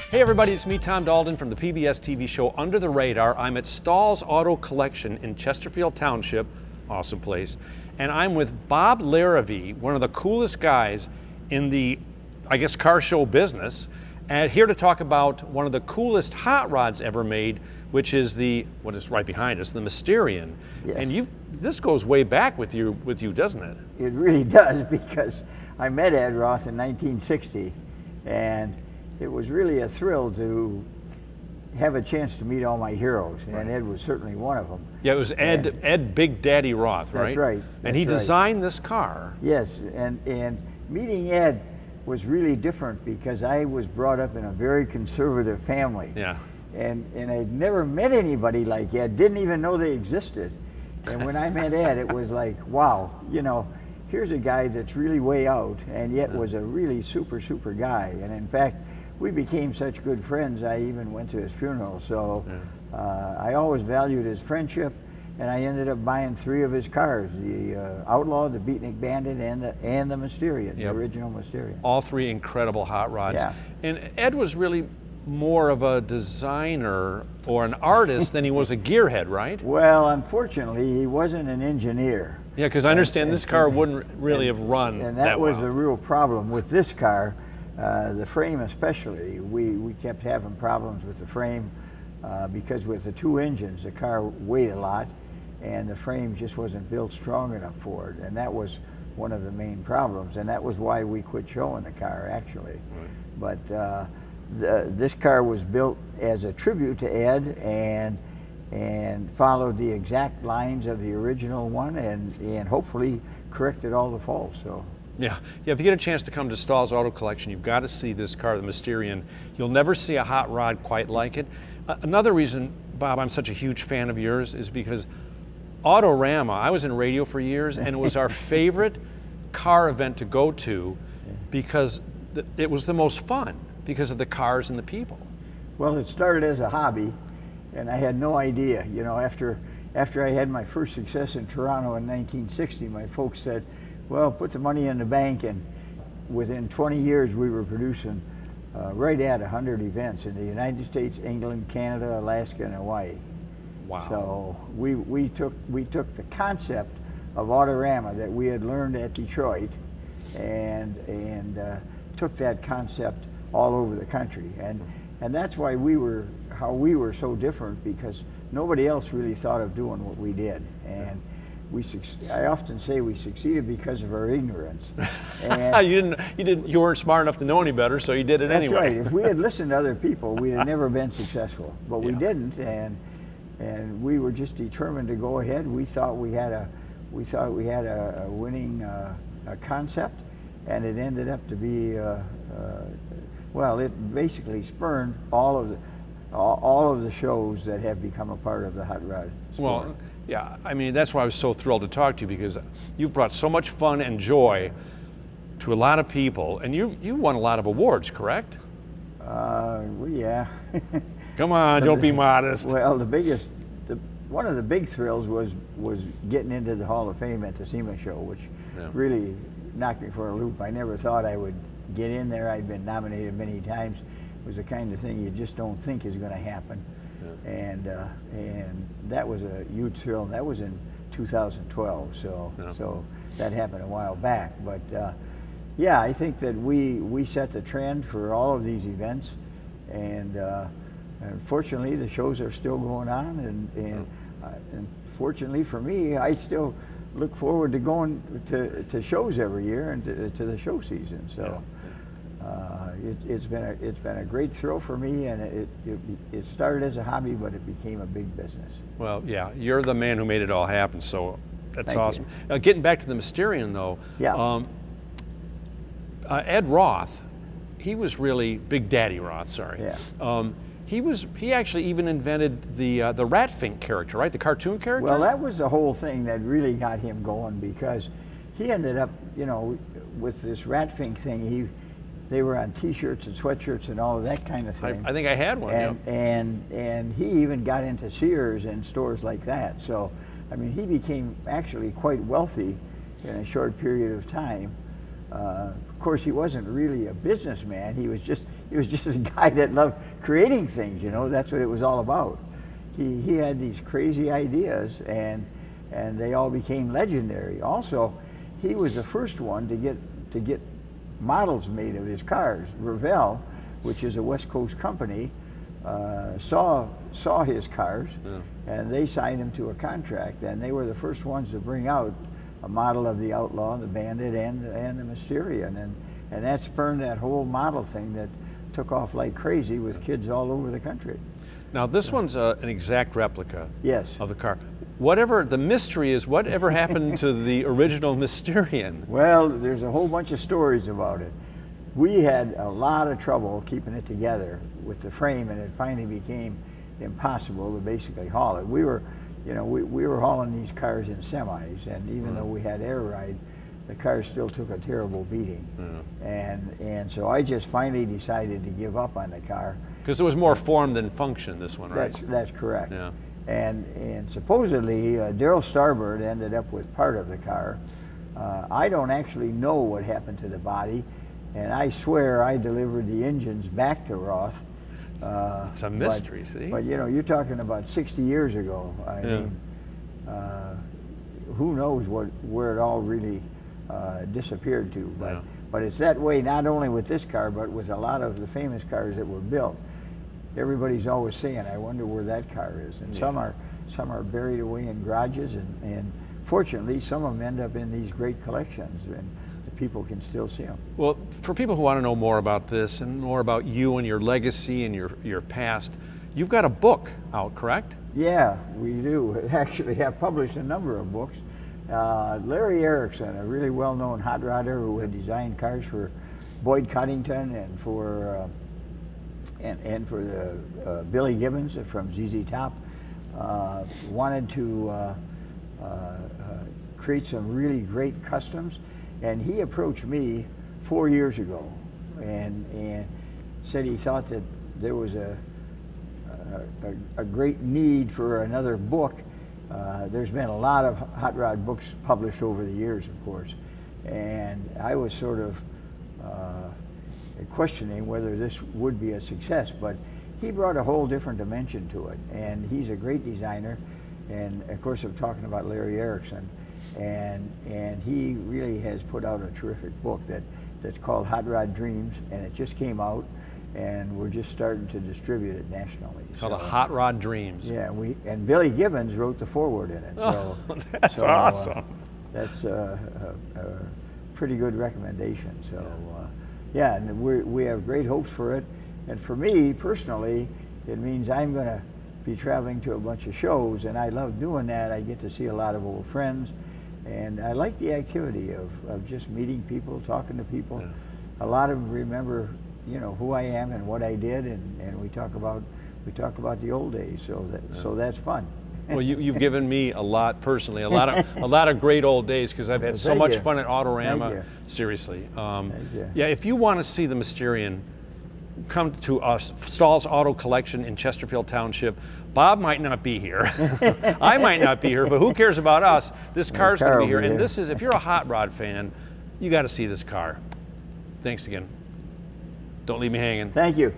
Hey everybody, it's me, Tom Dalton from the PBS TV show Under the Radar. I'm at Stahl's Auto Collection in Chesterfield Township, awesome place, and I'm with Bob Larivee, one of the coolest guys in the, I guess, car show business, and here to talk about one of the coolest hot rods ever made, which is what is right behind us, the Mysterion. Yes. And this goes way back with you, doesn't it? It really does, because I met Ed Roth in 1960, and it was really a thrill to have a chance to meet all my heroes, and Ed was certainly one of them. Yeah, it was Ed Big Daddy Roth, right? That's right. And he designed this car. Yes, and meeting Ed was really different because I was brought up in a very conservative family. Yeah. And I'd never met anybody like Ed, didn't even know they existed. And when I met Ed, it was like, wow, here's a guy that's really way out, and yet was a really super guy. And in fact, we became such good friends, I even went to his funeral. So I always valued his friendship, and I ended up buying 3 of his cars, the Outlaw, the Beatnik Bandit, and the Mysterion, the original Mysterion. All 3 incredible hot rods. Yeah. And Ed was really more of a designer or an artist than he was a gearhead, right? Well, unfortunately, he wasn't an engineer. Yeah, because I understand this car wouldn't really have run and that was well. the real problem with this car. The frame especially, we kept having problems with the frame because with the 2 engines, the car weighed a lot, and the frame just wasn't built strong enough for it, and that was one of the main problems, and that was why we quit showing the car, actually. Right. But this car was built as a tribute to Ed, and followed the exact lines of the original one, and hopefully corrected all the faults. So. Yeah, if you get a chance to come to Stahl's Auto Collection, you've got to see this car, the Mysterion. You'll never see a hot rod quite like it. Another reason, Bob, I'm such a huge fan of yours is because Autorama, I was in radio for years, and it was our favorite car event to go to because it was the most fun because of the cars and the people. Well, it started as a hobby, and I had no idea. After I had my first success in Toronto in 1960, my folks said, well, put the money in the bank, and within 20 years we were producing right at 100 events in the United States, England, Canada, Alaska, and Hawaii. Wow. So we took the concept of Autorama that we had learned at Detroit and took that concept all over the country. And that's why we were so different, because nobody else really thought of doing what we did. And I often say we succeeded because of our ignorance. And you weren't smart enough to know any better, so you did it anyway. That's right. If we had listened to other people, we'd have never been successful. But we didn't, and we were just determined to go ahead. We thought we had a winning concept, and it ended up to be well, it basically spurned all of the shows that have become a part of the hot rod sport. Well, yeah, I mean, that's why I was so thrilled to talk to you, because you've brought so much fun and joy to a lot of people, and you won a lot of awards, correct? Well, yeah. Come on, don't be modest. Well, one of the big thrills was getting into the Hall of Fame at the SEMA show, which really knocked me for a loop. I never thought I would get in there. I'd been nominated many times. It was the kind of thing you just don't think is going to happen. And that was a huge thrill. That was in 2012, so that happened a while back. But yeah, I think that we set the trend for all of these events, and fortunately the shows are still going on, and fortunately for me, I still look forward to going to shows every year and to the show season. So. It's been a great thrill for me, and it started as a hobby, but it became a big business. Well, yeah, you're the man who made it all happen, so that's Thank awesome. Now, getting back to the Mysterion, though, Ed Roth, he was really Big Daddy Roth. Sorry. Yeah. He actually even invented the Ratfink character, right? The cartoon character. Well, that was the whole thing that really got him going, because he ended up, with this Ratfink thing. They were on T-shirts and sweatshirts and all of that kind of thing. I think I had one. And he even got into Sears and stores like that. So, I mean, he became actually quite wealthy in a short period of time. Of course, he wasn't really a businessman. He was just a guy that loved creating things. You know, that's what it was all about. He had these crazy ideas, and they all became legendary. Also, he was the first one to get models made of his cars. Revell, which is a West Coast company, saw his cars, and they signed him to a contract, and they were the first ones to bring out a model of the Outlaw, the Bandit, and the Mysterion, and that spurned that whole model thing that took off like crazy with kids all over the country. Now this one's an exact replica Yes. of the car. Whatever the mystery is, whatever happened to the original Mysterion? Well, there's a whole bunch of stories about it. We had a lot of trouble keeping it together with the frame, and it finally became impossible to basically haul it. We were hauling these cars in semis, and even though we had air ride, the car still took a terrible beating. And so I just finally decided to give up on the car. Because it was more form than function, this one, right? That's correct. Yeah. And supposedly Daryl Starbird ended up with part of the car. I don't actually know what happened to the body, and I swear I delivered the engines back to Roth. It's a mystery, see? But you know, you're talking about 60 years ago. I mean, who knows where it all really disappeared to? But it's that way not only with this car, but with a lot of the famous cars that were built. Everybody's always saying, "I wonder where that car is." And some are buried away in garages, and fortunately, some of them end up in these great collections, and the people can still see them. Well, for people who want to know more about this and more about you and your legacy and your past, you've got a book out, correct? Yeah, we do. Actually, have published a number of books. Larry Erickson, a really well-known hot rodder who had designed cars for Boyd Coddington and for the Billy Gibbons from ZZ Top, wanted to create some really great customs, and he approached me 4 years ago and said he thought that there was a great need for another book. There's been a lot of hot rod books published over the years, of course, and I was sort of questioning whether this would be a success, but he brought a whole different dimension to it, and he's a great designer, and of course I'm talking about Larry Erickson, and he really has put out a terrific book that's called Hot Rod Dreams, and it just came out, and we're just starting to distribute it nationally. It's called Hot Rod Dreams. Yeah, and Billy Gibbons wrote the foreword in it. So that's awesome. That's a pretty good recommendation. So yeah, and we have great hopes for it. And for me personally, it means I'm going to be traveling to a bunch of shows, and I love doing that. I get to see a lot of old friends, and I like the activity of just meeting people, talking to people. Yeah. A lot of them remember, you know, who I am and what I did, and we talk about the old days. So that's fun. Well, you've given me a lot personally, a lot of great old days, because I've had so much fun at Autorama. Seriously. Yeah, if you want to see the Mysterion, come to us, Stahl's Auto Collection in Chesterfield Township. Bob might not be here. I might not be here, but who cares about us? This car's going to be here, and this is, if you're a hot rod fan, you got to see this car. Thanks again. Don't leave me hanging. Thank you.